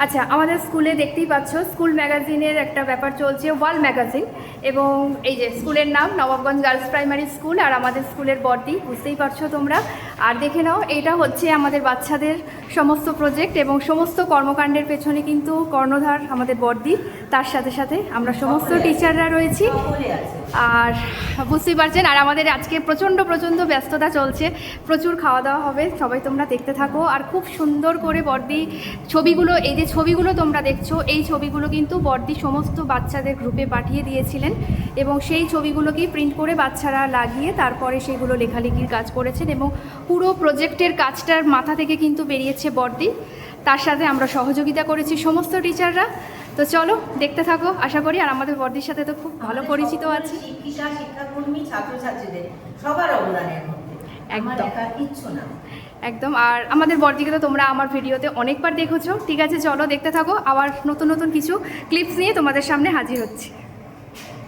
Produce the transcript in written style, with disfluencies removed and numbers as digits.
আচ্ছা, আমাদের স্কুলে দেখতেই পাচ্ছ স্কুল ম্যাগাজিনের একটা ব্যাপার চলছে, ওয়ার্ল্ড ম্যাগাজিন। এবং এই যে স্কুলের নাম নবাবগঞ্জ গার্লস প্রাইমারি স্কুল, আর আমাদের স্কুলের বর্দি বুঝতেই পারছো তোমরা। আর দেখে নাও, এটা হচ্ছে আমাদের বাচ্চাদের সমস্ত প্রজেক্ট এবং সমস্ত কর্মকাণ্ডের পেছনে কিন্তু কর্ণধার আমাদের বর্দি। তার সাথে সাথে আমরা সমস্ত টিচাররা রয়েছি। আর বুঝতেই পারছেন, আর আমাদের আজকে প্রচণ্ড ব্যস্ততা চলছে, প্রচুর খাওয়া দাওয়া হবে, সবাই তোমরা দেখতে থাকো। আর খুব সুন্দর করে বর্দি ছবিগুলো, এই যে ছবিগুলো তোমরা দেখছো, এই ছবিগুলো কিন্তু বর্দি সমস্ত বাচ্চাদের গ্রুপে পাঠিয়ে দিয়েছিলেন এবং সেই ছবিগুলোকেই প্রিন্ট করে বাচ্চারা লাগিয়ে তারপরে সেগুলো লেখালেখির কাজ করেছেন এবং পুরো প্রজেক্টের কাজটার মাথা থেকে কিন্তু বেরিয়েছে বর্দি। তার সাথে আমরা সহযোগিতা করেছি সমস্ত টিচাররা। তো চলো দেখতে থাকো, আশা করি। আর আমাদের বর্দির সাথে তো খুব ভালো পরিচিত আছে, শিক্ষিকা, শিক্ষাকর্মী, ছাত্রছাত্রীদের সবার অবদানের মধ্যে একদম কিচ্ছু না একদম। আর আমাদের বর্দিকে তো তোমরা আমার ভিডিওতে অনেকবার দেখেছো। ঠিক আছে, চলো দেখতে থাকো, আবার নতুন কিছু ক্লিপস নিয়ে তোমাদের সামনে হাজির হচ্ছে।